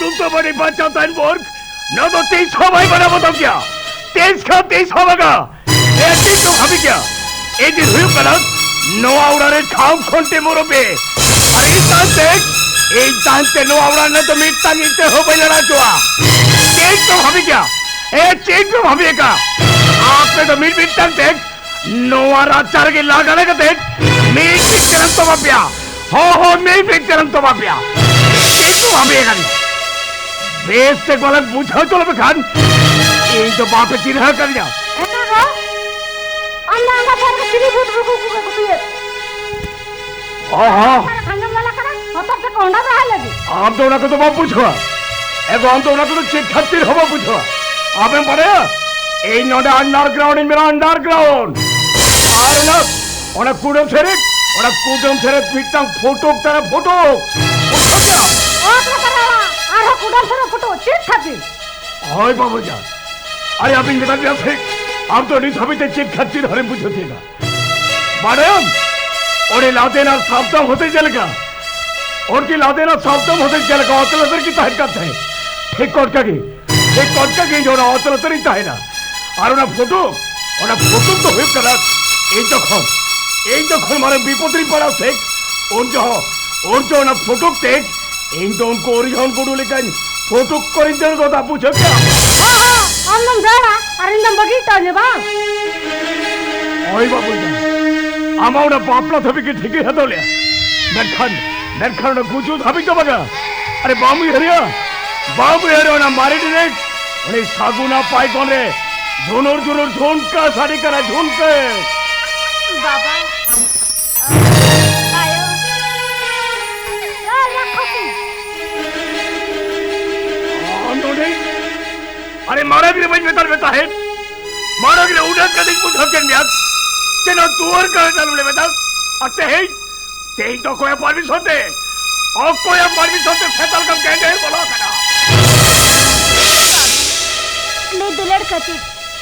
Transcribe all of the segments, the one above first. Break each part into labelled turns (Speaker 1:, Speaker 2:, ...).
Speaker 1: तुम तो बड़ी बच्चा तैनबोर्ग न तो 23 हो भाई बना बताओ क्या 23 का 23 होगा ऐसी क्यों भाभी क्या ये दिन हुई गलत नवा उड़ाने खाम खोलते मोरो पे अरे जानते नवा उड़ाने तो मिटता नीचे हो भाई लड़ा चुआ तेज तो भाभी क्या ए चेक तो भाभी का आपने तो मिटता देख नवा राचार के लगाने का देख मीट पिक्चरन तो बापिया हो मीट पिक्चरन तो बापिया चेक तो भाभी का बेस से गलत पूछो चलो बेखान ये तो बापे चिन्ह कर जा
Speaker 2: अंधा पर चिरी भूत रुको
Speaker 1: हाँ
Speaker 2: खाने वाला करा होता तो कोंडा रहा लगी
Speaker 1: आम तो ना को तो बाप पूछो एगो आम तो ना को तो चेक खातिर हो पूछो आपे पड़े ए नोडा अंडरग्राउंड इन मेरा अंडरग्राउंड आर ना ओना कुडम सेरे पिटंग फोटो तेरा फोटो क्या
Speaker 2: ओत करा आर कुडम सेरे फोटो चेक खातिर
Speaker 1: हाय बाबू जान अरे आप इन बता दिया से आप तो नहीं सभी ते चेक खातिर हरे पूछो थेगा मैडम और लाते ना सावधान होते चलेगा और की लाते ना सावधान होते चलेगा अतलतर की तहत करते हैं ठीक कोट का की जो ना अतलतर ही तहत ना और ना फोटो तो हुई करा एक तो खन मारे विपत्ति पड़ा से और जो ना फोटो टेक इन तो उनको ओरिजिनल कोडू लेकर फोटो कोरिंदर को ता पूछो क्या
Speaker 2: हां अन्नम जाना अरे नम बगीटा ने बा
Speaker 1: ओए बाबू जान आमाउना पापला थबी की ठीक है तो ले नरखंड कुछ थबी तो बगा अरे बाबू हरिया ना मारे डायरेक्ट उन्हें सागुना पाई कौन रे झोनोर झोनका साड़ी करा झोनके
Speaker 2: बाबा आयो या खसी
Speaker 1: अरे मारा भी बज बेतार बेता है मारा भी उड़ा का दिन पूछ हके म्याद तेना तुअर का चालू ले बेटा अते है तेई तो कोई परमिशन होते और कोई परमिशन होते फेतल कम कहते हैं बोलो कना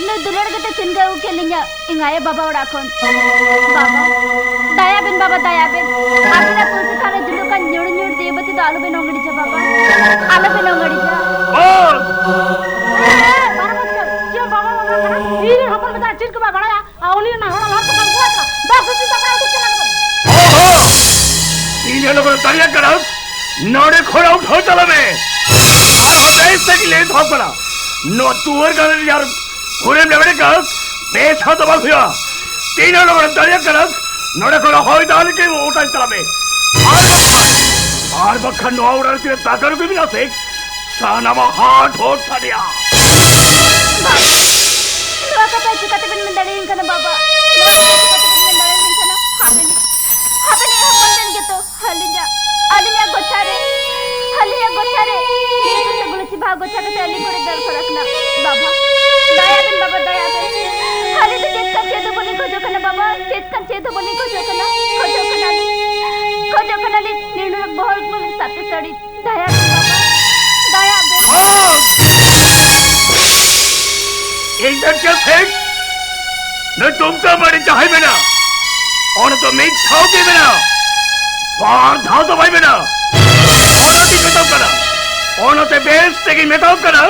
Speaker 2: ने दुलड़ के चिनगा उ के लिया इंगाए बाबा उड़ा कोन बाबा दया बिन आखिर पुलिस थाने जुलू का न्यूड़ देबती तो आलू बिन ओंगड़ी जा बाबा आलू बिन ओंगड़ी जा क्यों बाबा ई हमर बता चिन के बड़ा आउनी ना होला लात कर बुआ का 10 दिन तक उठ चला
Speaker 1: ओहो तीन लोग दरिया करा नोड़े खोड़ा उठो चलो में और होता है इससे की ले धो पड़ा नो तुअर का यार घोड़े में बड़े का बेच हो तो बस हुआ तीनों लोग दरिया करा नोड़े खोड़ा होई डाल के वो उठा चला में और बखा नो उड़ा के ताकर को भी ना से साना में हाथ होट छड़िया
Speaker 2: लोका पैसे कते बिन में दड़े इनका ना बाबा लोका पैसे कते बिन में दड़े इनका ना हाबे नहीं हम के तो हलिया गोचारे ये तो गुलसी भाग गोचारे से अली कोरे दर फरकना बाबा दया बिन हाली तो चेत कर चेतो बोली खोजो कना बाबा चेत कर चेतो बोली खोजो कना ली निर्णय बहुत बोले साथे सड़ी दया बिन
Speaker 1: इधर क्या फेंक न तुम तो बड़े चाहे बिना और तो मैं छाओगे बिना बाहर धाओ तो भाई बिना और ती मेटाव करा और ते बेस ते की मेटाव करा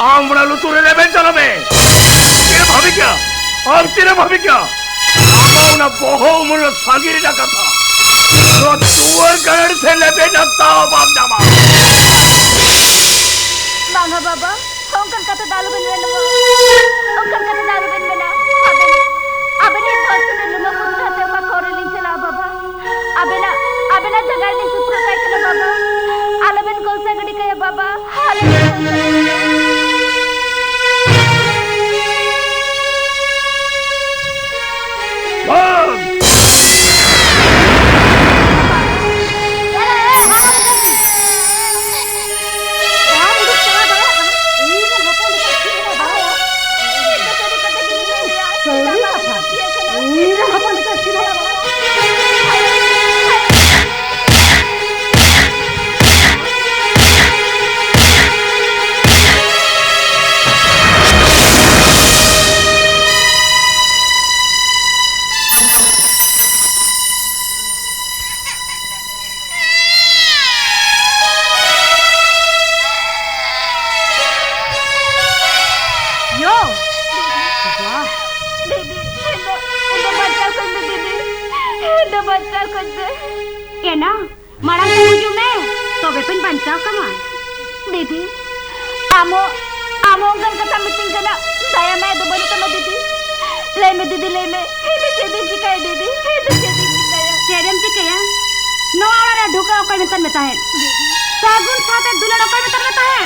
Speaker 1: आम बना लो तुरे ले बेच चला में तेरे भाभी क्या आमाउ ना बोहो मुल्ला सागिरी ना कथा तो तुअर गरण से ले बे नक्ता हो बाप जामा
Speaker 2: मांगा बाबा होंकर कथा दालू बिन में ना अबे ने भक्त ने लुमा पुत्र से मा कोरलिंग चला बाबा अबे ना जगह ने सुखो काय कना बाबा आलबन कोल से गडी कया बाबा द बच्चा कुछ दे
Speaker 3: ये ना मारा मुझे में तो बेपन बंचा कमा
Speaker 2: दीदी आमो आमो घर कथा मीटिंग करना दया मैं दो बनी तमा दीदी ले में दीदी ले में हे तो चेदी चिकाय दीदी हे तो चेदी चिकाय
Speaker 3: चेदम चिकाया नो आवारा ढुका ओकय मेतन मेता है सागुन साथे दुलड़ ओकय मेतन मेता है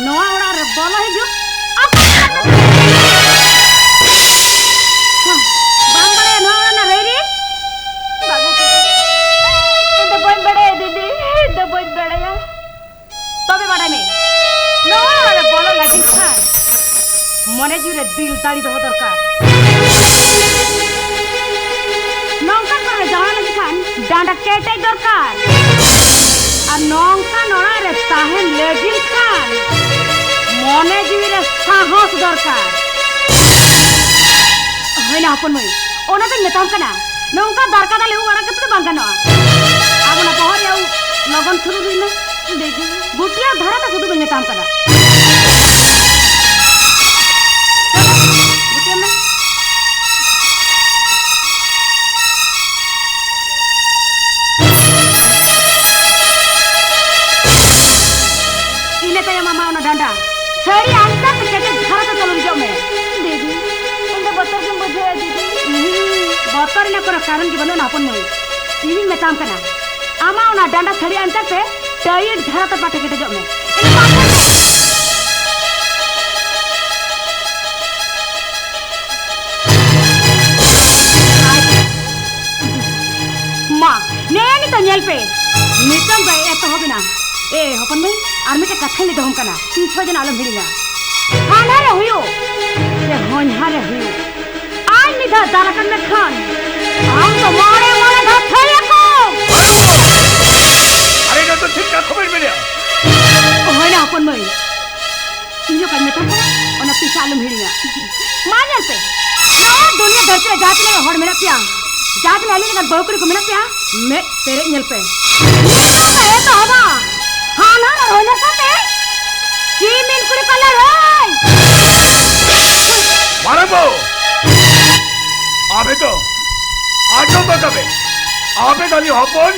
Speaker 3: नो आवारा रे बोलो हिजु बांग बड़े नो आवारा ना रेरी
Speaker 2: बागा ये तो बहुत बड़े है दीदी ये तो बहुत बड़े है
Speaker 3: तबे बारे में नो आवारा बोलो लागिन खा मने जुरे दिल ताली दो दरकार नौका करे जाना लगी खान डांडा केटे दरकार আর নংকা নড়ারে তাহে লেগিন খান মনে জিরে সাহস দরকার হয় না আপন মই ওনা তো মেতাম কানা নংকা দরকার আলে ওরা কত বাঙ্গানো আগনা পহর যাও লগন শুরু হইনা দেখি গুটিয়া ধারা তো শুধু মেতাম কানা গুটিয়া মে मामा ना डांडा सरी अंतर से केटे घर तो चलूं जाओ मैं
Speaker 2: दीदी इनका बत्तर क्यों बुझे है दीदी
Speaker 3: बत्तर ना करो कारण की बनो ना अपन मैं इन्हीं में काम करना आमा ना डांडा सरी अंतर से टाइट घर तो पाटे केटे जाओ मैं माँ नहीं तो नेल पे नितम गए तो हो बिना ए अपन भाई आर्मी के कथा ले दहम कना 3-6 जन आलम भिड़िया खाना रे हुयो से होन्हा रे हुयो आज निधा दारकन में खान हम तो मारे मारे धथया को
Speaker 1: अरे ना तो ठीक का खबर मिला
Speaker 3: होय ना अपन भाई इयो कर में तो और ना पीछे आलम भिड़िया मानल पे और दुनिया धरती जात में हड़ मेरा प्या जात में आली ना बहुकुरी को मेरा प्या मैं तेरे नल पे ए तो हवा हाँ ना होने साथे की मिन कुड़ी कलर है
Speaker 1: मारबो आबे तो आजो तो कबे आबे दाली हपन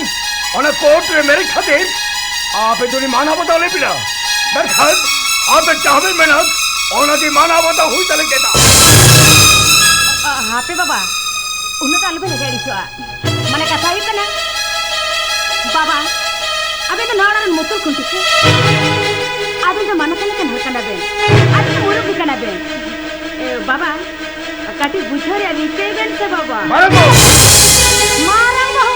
Speaker 1: ओने कोर्ट रे मेरे खातिर आबे जोनी माना बता ले पिला दरखास्त आबे चाहबे मेनक ओना की माना बता हुई तले केता
Speaker 3: हापे बाबा उन्नो ताल पे लगे दिसवा माने कथा ही कना बाबा अबे तो नाड़न मोटर कुंटी से अबे तो मन कने कन हकना बे अबे तो मोर बिकना बे ए बाबा काटी बुझरे अभी सेवन से बाबा
Speaker 1: मारबो
Speaker 3: मारा बहु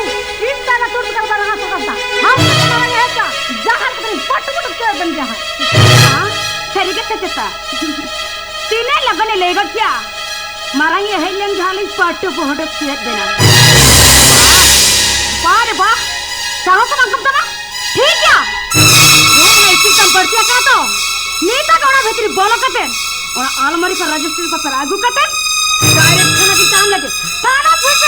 Speaker 3: इस तरह तुम कर बना तो करता हम मारा है क्या जहां करी पट पट के बन जहां हां सरी के सचता तीने लगने लेगा क्या मारांगे है लेन झाली पट पट के देना बार वाह साहस मंगम दबा ठीक है वो ऐसी संपर्तिया का तो नीता कोना भीतरी बोलो कते और अलमारी पर रजिस्टर पर आगू कते डायरेक्ट थाना की काम लगे थाना पुलिस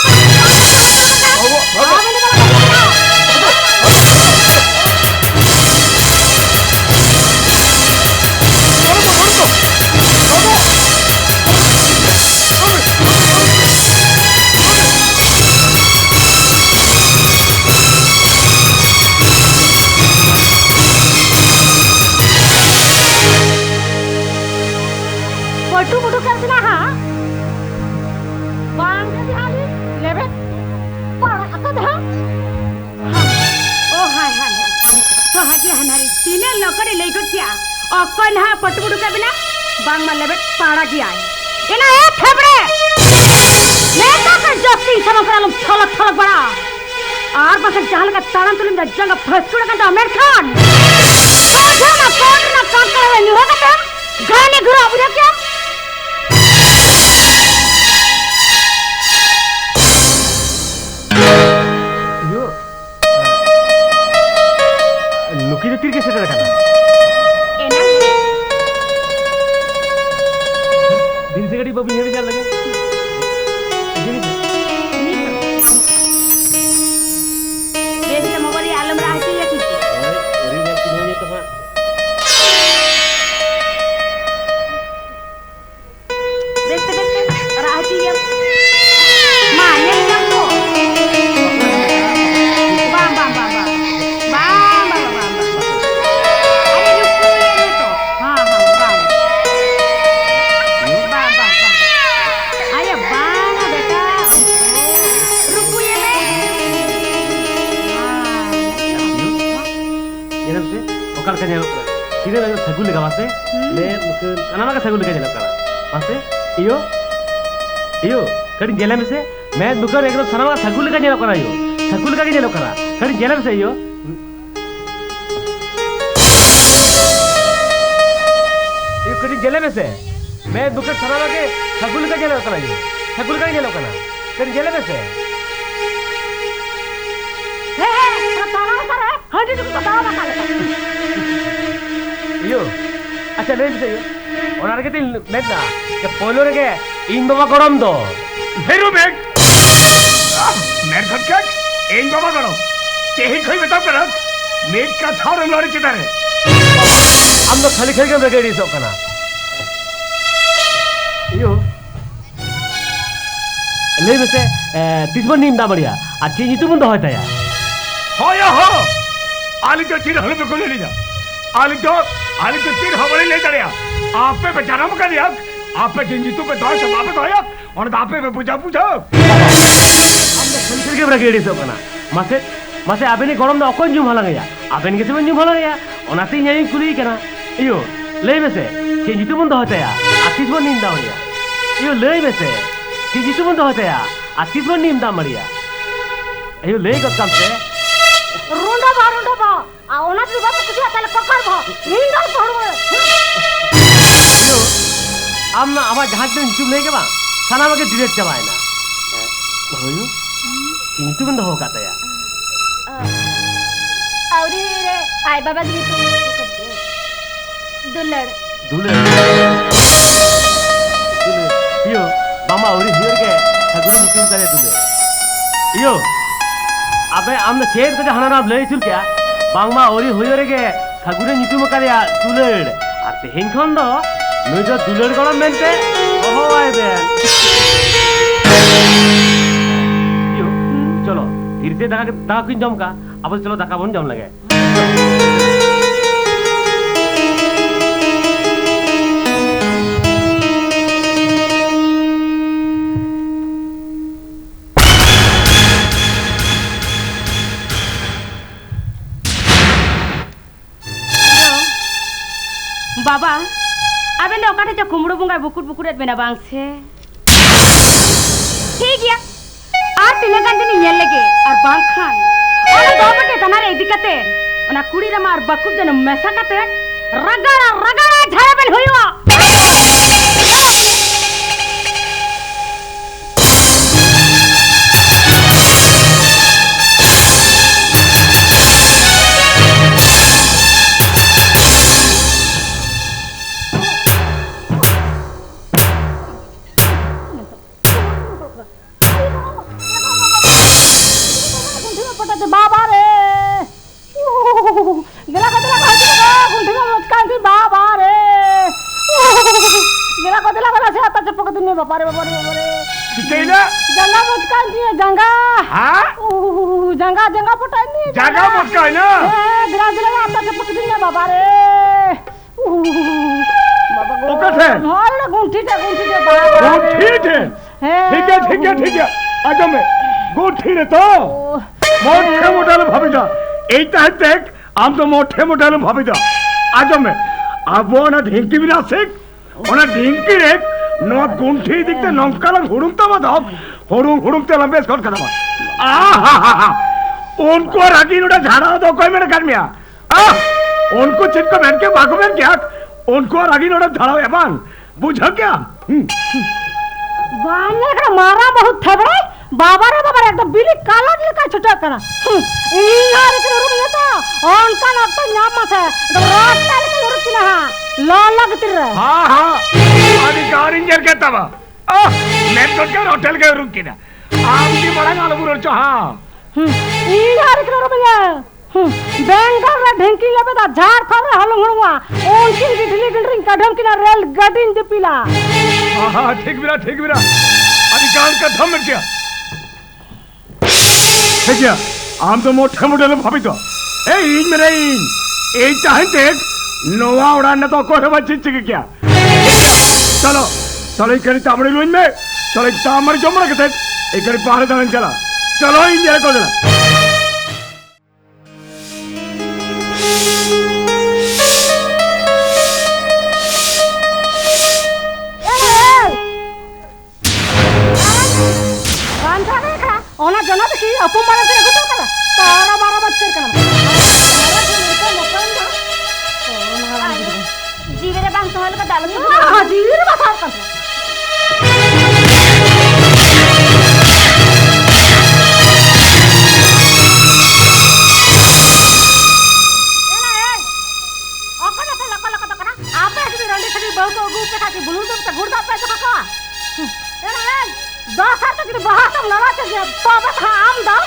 Speaker 3: पटू पटू कर देना हाँ बांग के हाली लेबे पारा आता था ओ हाय हाय तो हाजी हनारी तीने लोकड़ी लेगो क्या और कोन हा पटू पटू कर बिना बांग में लेबे पारा की आए इना ए थबड़े नेता के जस्ती समकरालम थलक थलक बड़ा आर बस जहाल का तारन तुलम जंग फसकुड़ का अमीर खान आजा ना कोट ना काम करे नहीं होगा तो गाने घुरा बुझा क्या
Speaker 1: नुकी तीर कैसे रखा था दिन से गड़ी बबी हेड जा लगे
Speaker 3: देश के मोबाइल आलम रहती है कि
Speaker 1: अरे बात की नहीं तो हां
Speaker 3: देखते रहती है माने क्या तो
Speaker 4: का जेलो सीधे लगे सगुल लगा मासे ले कनामा का सगुल लगा जेलो करा मासे iyo करी जेला में से मैं दुकर एकदम सनामा का सगुल लगा जेलो करा यो सगुल लगा जेलो करा करी जेला में से iyo करी जेले में से मैं दुकर सनामा के सगुल लगा जेलो करा यो सगुल लगा जेलो करा करी जेले में से iyo अच्छा ले भी सही और आगे तीन मैं ना कि पोलो रे के इन बाबा गरम दो
Speaker 1: फेरू बेग मेर घर क्या इन बाबा करो तेही कोई बताओ करा मेट का थार लड़ी चिता रे
Speaker 4: हम तो खाली खाली के ब्रिगेड सो कना iyo ले में से तिसबन नीम दा बढ़िया अच्छी जी तुम तो होता यार
Speaker 1: हो या हो आली तो तीर हल पे को ले जा आली तो तीर हवले ले चढ़िया आप पे बेचारा मुका दिया आप पे जिंजीतू पे दो सब आप पे दोया और दापे पे पूछा हम तो
Speaker 4: खाली के ब्रिगेड सो कना मासे मासे आपने गरम दा अकोन जुम हला गया आपने के जुम हला गया ओनाते यही कुली कना iyo ले में से जिंजी तुम तो होता यार तिसबन नीम दा बढ़िया iyo ले में से जिंजी तुम तो होता यार तिसबन नीम दा बढ़िया iyo ले को काम से
Speaker 3: रुंडा बा आ ओना तू बाप कुछ ताले पकड़ भो निंदा पड़वे
Speaker 4: यो आम आमा जहाज में चुप नहीं के बा थाना में के डिलीट चबाए ना भयो किंतु बंद हो का तया
Speaker 2: औरी रे आय बाबा जी तुम दुलड़
Speaker 4: यो मामा औरी हियर के सगुरु मुकिम करे दुले यो अबे आमने शेर तो हना नाम ले चुल क्या बांगमा औरी होयो रे के सगुरु नितुम करे दुलड़ आ तेहिन खन दो नुई जो दुलड़ गरम मेनते ओहो आय बे यो चलो धीरे दाका किन जम का अब चलो दाका बन जम लगे
Speaker 3: बाबा अबे ने ओकाटे जो कुमड़ो बुंगा बुकुट बुकुट बेना बांग से ठीक है आ तिने गंदे नि येल लगे और बांग खान ओना दो बटे तनारे इदिकते ओना कुड़ी रे मार बकुट जन मेसा कते रगड़ा झाड़ा बेल होइवा बाबा रे गेला कतला गुंठी में मुचकांती बाबा रे गेला कतला गला से आता चपक दुनिया बाबा रे
Speaker 1: सिकेला
Speaker 3: जंगा मुचकांती है जंगा
Speaker 1: हां
Speaker 3: जंगा पटानी
Speaker 1: जंगा मुचकाई ना
Speaker 3: गिरा आता चपक दुनिया बाबा रे बाबा
Speaker 1: ओका थे
Speaker 3: हां गुंठी थे
Speaker 1: बाबा ठीक है आजा मैं गुंठी रे तो मोठे मोटाले भाभी जा এইটা দেখ আম তো মোঠে মোটালে ভাবি দা আজমে আবো না ঢিঙ্কি বিনা শেখ ওনা ঢিঙ্কি রে নদ গুণ্ঠি দিকতে নঙ্কালা হুড়ুমতা বাদক হুড়ুম তেলাম বেশ ঘর খাওয়া আহা उनको रागी नोड़ा झाड़ा दो कोई मेरे घर में उनको चिटको बहन के भागो बहन क्या उनको रागी नोड़ा झाड़ा एबान बुझा क्या
Speaker 3: बाने का मारा बहुत थे बड़े बाबा रे एकदम बिली काला दिल का छुटा करा यार के रूम में तो ऑन का ना तो नाम से तो रात तक के रूम की ना ला लगती रे
Speaker 1: हां अधिकार इंजर के तब मैं तो के होटल के रूम की ना आम की बड़ा गाल बुरो छ हां
Speaker 3: यार के रूम में बेंगल रे ढेंकी लेबे दा झाड़ थरे हलंगुआ ओन की ढिली ड्रिंक का ढम की ना रेल गडिन दिपिला
Speaker 1: हां ठीक बिरा अधिकार का धम क्या देखिए आम तो मोटे मोटे भाभी तो मेरे नोआ उड़ाने तो कोई बच्ची चिक क्या चलो एक तामड़ी लुइन में चलो तामड़ी जमरा के थे एक पहाड़ दान चला चलो इन जरा को देना
Speaker 3: कर तारा बारा मत कर
Speaker 2: जीवेरे बांग सहल का डाल
Speaker 3: हां जीर बता कर बहुत ओगु पे खाती बुलू तुम से गुड़दा पे तो का ए 10 साल तक बाहर सब लड़ा के तो बस आम दो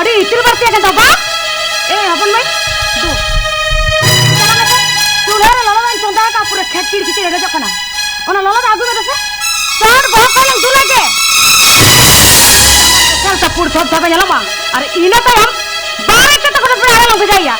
Speaker 3: अरे इतनी बार क्या कहता बाप ए अपन भाई दो चूल्हा रे ललो में चंदा का पूरा खेत की किते रे जकना ओना ललो आगु में दसे चार बहुत कलम चूल्हा के चल सब पूर सब सब जला बा अरे इने तो हम बारे के तो पूरा आराम हो जाइया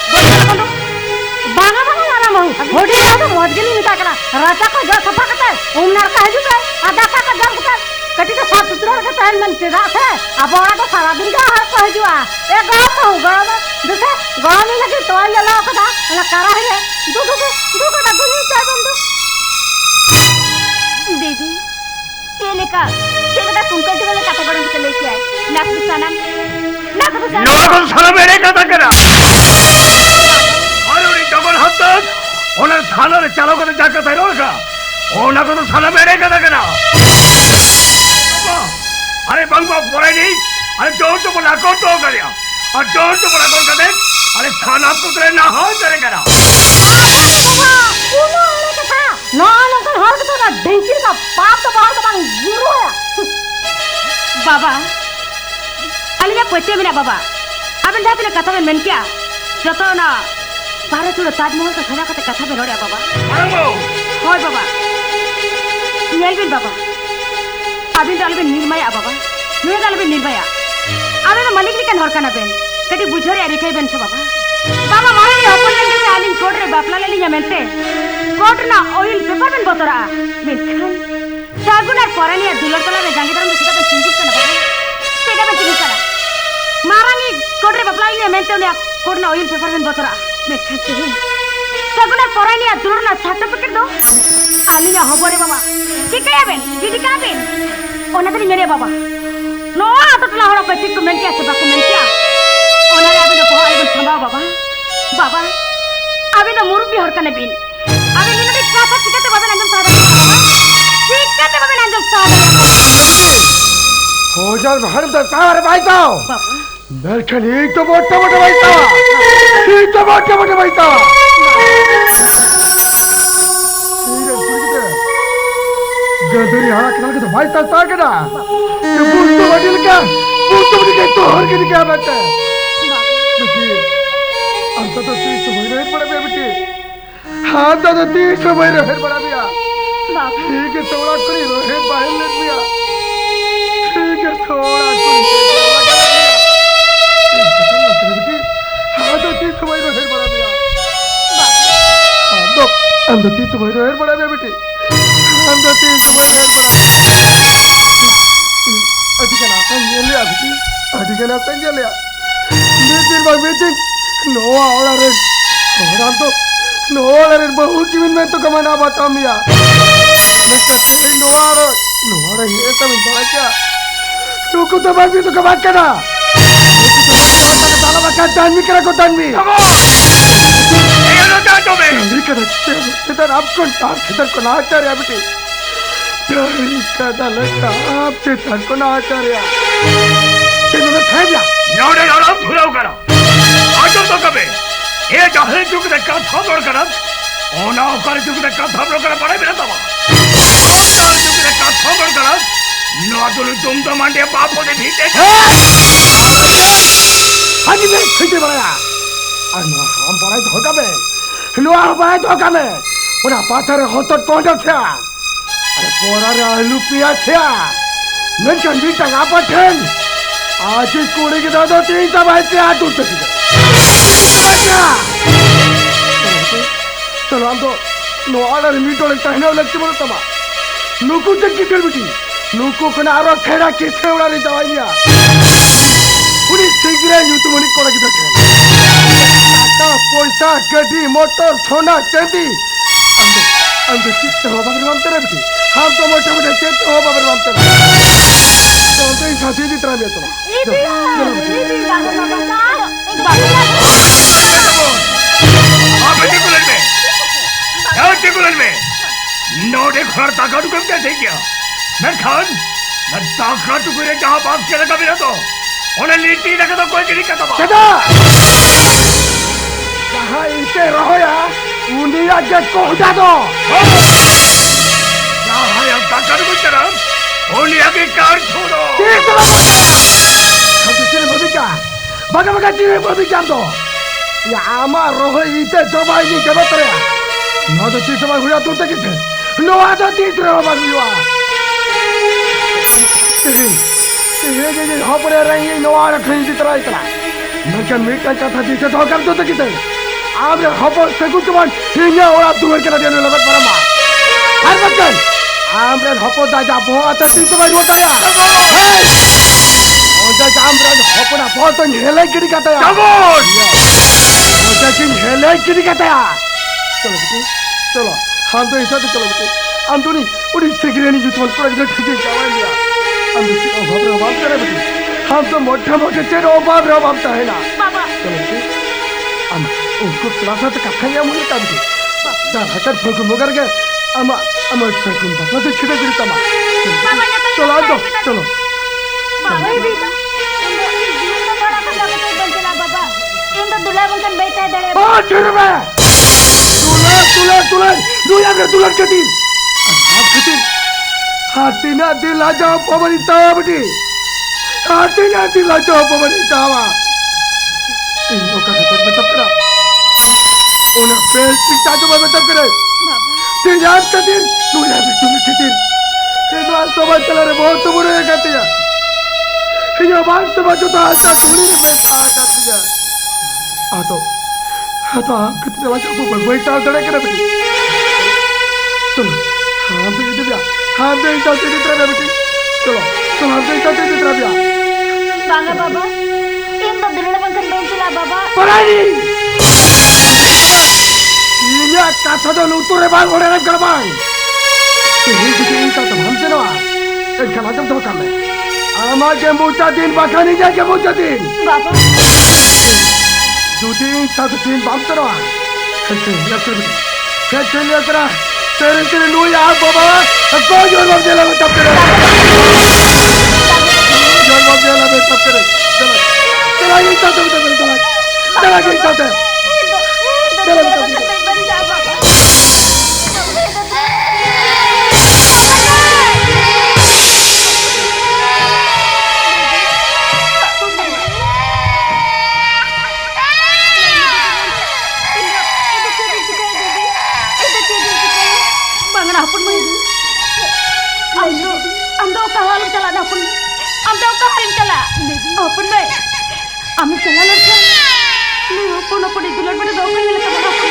Speaker 3: बागा बागा आराम हो होडी का मौज के नहीं करा राजा को जो सफा करता है उमनार का हजू है आधा का जब का कटी तो साफ सुथरा रखे टाइम मन के रात है अब ओरा तो सारा दिन का हाथ कह जुआ ए गरम हो गरम जैसे गरम नहीं लगे तो ले लो कदा ना करा है दो का दुनी चाय बंदू
Speaker 2: दीदी केले का कुंकल वाले काटा गरम के लेके आए ना तो सनम
Speaker 1: नोगल साला मेरे कथा करा और उनी डबल हाथ ओनर थाना रे चालो करे जाकर था रोका ओना को तो साला मेरे कथा करा अरे बंगो पड़े नहीं अरे जोर तो बोला कौन तो करिया और जोर तो बोला कौन करे अरे थाना को तेरे ना हो तेरे करा
Speaker 3: ना कर हर तो ना डेंकी का पाप तो बाहर तो बंग गुरु है बाबा अलिया पचे मेरा बाबा अबन जाते ने कथा में मन क्या जतो ना बारे चूड़ा ताजमहल का खाना खाते कथा में रोड़िया बाबा होय बाबा नेलबिन बाबा अभी डालबे निर्मया बाबा नुए डालबे निर्मया अबे ना मलिक लिकन हरका ना बेन कटी बुझरे अरे कई बेन छ बाबा बाबा मारे ने अपन ने आलिन कोट रे बापला ले लिया मेंते कोट ना ऑयल पेपर बेन बतरा मेन खान सागुना परनिया दुलर तला रे जांगी तरम सिका सिंदूर कना बाबा सेगा बेन चिनी करा मारानी कोट रे बापला लिया मेंते ने कोट ना ऑयल पेपर बेन बतरा मेन खान चिनी सागुना परनिया दुलर ना सर्टिफिकेट दो आलिया हबरे बाबा चिकया बेन चिका बेन ओना तरी मेरे बाबा नो आतला हड़ा पे टिक मेन क्या सबा मेन क्या ओना रे अबे तो भाई बन थमा बाबा बाबा अबे तो मुरु भी हरका ने बिन अबे नी नदी का चिकते बाबा नंदम सादा बाबा चिकते बाबा नंदम सादा
Speaker 1: हो जा हर द सारे भाई तो
Speaker 3: बाबा
Speaker 1: दर्शन एक तो मोटा मोटा भाई तो एक तो मोटा मोटा भाई तो गदरी हां कना के तो भाई ता के ना ये बुल तो बदल का बुल तो बदल के तो हर के क्या बात है बेटी अंत तो 30 महीने बड़ा बे बेटी हां तो 30 महीने बड़ा बिया ठीक है थोड़ा करी रोहे बाहर ले बिया ठीक है थोड़ा करी बेटी हां तो 30 महीने बड़ा बिया हां तो अंत 30 महीने बड़ा बे बेटी अंदर 3 समय है अधिकना संजय अभी अधिकना संजय मीटिंग बाय मीटिंग नो आवड़ा रे और तो नो आवड़ा रे बहु की में तो कमाना बता मिया मैं कहते नो आवड़ा ये तो बड़ा क्या तू को तो बात भी तो कमा करना ताला बका दानवी करा को दानवी ये लो जा तो मैं अमेरिका रखते इधर आपको इधर को ना आचार्य बेटी अमेरिका लड़का आपके इधर को ना आचार्य किन्होंने फेंका नौड़े नौड़ा भूलो करा आज तो कबे ये जहरे चुक दे का थामड़ करा ओना ओकर चुक दे का थामड़ करा पड़े मेरा तवा ओकर चुक दे का थामड़ करा नो तुम तो मांडे बाप होते भीते Hindi ba na? Ano ang baray to kami? Ano ang baray to kami? Wala patar hotot kondak siya. Ada porare lupiya siya. Mention bintang apa ten? आज ही कूड़े के दादा तीन सवाल से हाथ उठ सके चलो हम तो नोआडर मीटो लगता है ना लगती बोलो तमा नुकु तक की कर बिटी नुकु को ना आरो खेड़ा किससे उड़ा नहीं दवाइयाँ उन्हीं सिगरेट यूं तुम उन्हीं कोड़ा की बैठे टाटा पैसा गड्डी मोटर सोना चांदी हम तो चित्त हो बाबर मानते रहे बिटी हम तो मोटे मोटे चित्त हो बाबर मानते रहे तो इस हंसी की तरह में तुम नोटे खर ताका तुम कैसे किया मैं खान मैं ताका टुकड़े जहाँ बाप के लगा बिना तो उन्हें लीटी लगा तो कोई नहीं करता चला जहाँ इसे रहो या उन्हीं आगे कोहटा दो जहाँ या ताका टुकड़े तरफ उन्हीं आगे कार छोड़ो बगा बगा चीज़ बोली क्या तो ये आमा रोह इते जमाई नहीं करो तेरे ना तो चीज़ जमाई हुआ तू तक इसे नो आजा तीसरे हो बात हुआ तेरे हाँ पर रही है नो आजा कहीं की तरह इतना मैं क्या मीठा चाहता जिसे तो कर दो तक इसे आप ये हाँ पर से कुछ मान हिंगे और आप दूर के नदियों में लगत पड़ा मार हर बच्चन आप ये हाँ पर दादा बहुत आता तीसरे बार होता है ओजा जामराज होपना बहुत तो हेले गिरी कहता है जागोन ओजा की हेले गिरी कहता है चलो बेटी चलो हम तो ऐसा तो चलो बेटी हम तो नहीं उड़ी सिगरेट नहीं जुटवाल पूरा इधर ठीक जावा लिया हम तो सिर्फ बाप रे बाप करे बेटी हम तो मोटा मोटे चेहरे बाप रे बाप है ना
Speaker 3: बाबा
Speaker 1: चलो बेटी हम उसको क्लास तक कथा या मुझे का बेटी जा हकर फुक मगर के हम सकुन बाप से छिड़े गिरी तमा चलो आ जाओ चलो
Speaker 2: बाबा बेटा इंदो बड़ा बड़ा के बंचला बाबा इंदो दुला बंकन बैठा दड़े
Speaker 1: ओ छिड़बे दुला दुला कटी आप कटी हाथी ना दिला जाओ पवनी तावटी हाथी ना दिला जाओ पवनी तावा इन लोग का खतर में तब करा उन्हें पेड़ पिता जो में तब करे ते याद कटी दुला भी तुम कटी ये तो आज सुबह चला रे बहुत तो बुरे कहते हैं ये बात सुबह जो तो आज तक पूरी ने मैं खा कर दिया हाँ तो आप कितने वाला आपको बड़बड़ टाल दड़े करे बेटी चलो हाँ भी इधर हाँ भी इधर से इधर बेटी चलो हाँ भी इधर से इधर
Speaker 2: बांगा बाबा इंदो दुला बंकन बैठला बाबा
Speaker 1: पराई ये कथा तो नूतरे बाल ओढ़े रख गड़बान ये किसी इंसान तो हमसे ना एक खाना जब तो कर ले आमा के मुझा दिन बाका नहीं जाए के मुझा दिन
Speaker 2: बाबा
Speaker 1: दूसरी साथ तीन बाप करो कैसे लिया करा तेरे नू यार बाबा कोई जोर बाप जेला में तब करे जोर बाप जेला में तब करे चला ये तो चला ये तो चला
Speaker 3: आम्ही चला लड़का नहीं अपन अपन दुलट बेटा दो कहीं लगा बना अपन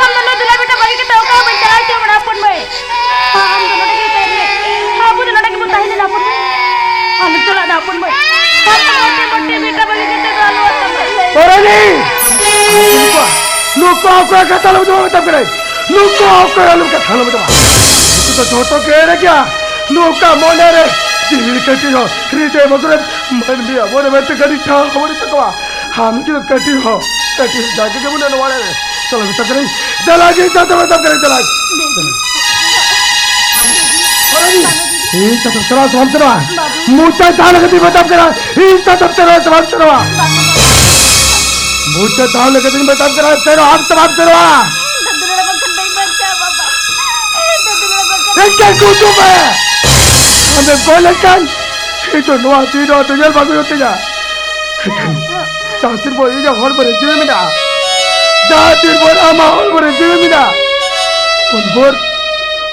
Speaker 3: हम दोनों दुलट बेटा भाई के दो का बन चला के बना अपन में हम दोनों के पहले हम दोनों के बताई ले अपन हम चला ना अपन में हम मोटे मोटे बेटा भाई के दो लो अपन
Speaker 1: परानी लुको को कथा लो जो तब करे लुको को लो कथा लो तो तो छोटो के रे क्या लुका मोने रे दिल कटी हो हृदय मधुर मन लिया मोने में तो कटी था हमारी तकवा हम की कटी हो जाके के मुंडे वाले रे चलो तो करे चला जी तो तब करे चला परानी ये तो चला हम चला मुझे दाल के बता करा ये तो तेरा तमाम चला मुझे दाल के दिन बता करा तेरा आप तमाम चला क्या कुछ है हमें बोले kan itu nuah tidak tu jual bagus tu ya Satir boy ya hor bore jiwe mina. Satir boy ama hor bore jiwe mina.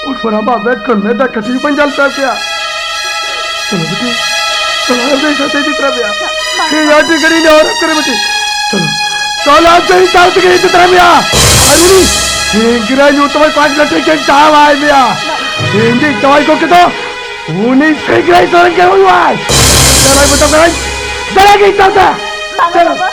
Speaker 1: उठ ama बैठ कर मैं ता कटी पंजाल पे क्या चलो बेटी चलो आप देख सकते हैं तरफ या ये याद करी ना और करे बेटी चलो चलो आप सही साथ के तरफ या अरे ये गिरा जो तुम्हारे 5 लट्टे के चाव आए भैया हिंदी चावल को कितो उन्हीं से गिरा सोरन के हुआ है चलो बता चला गई चलता
Speaker 2: बाबा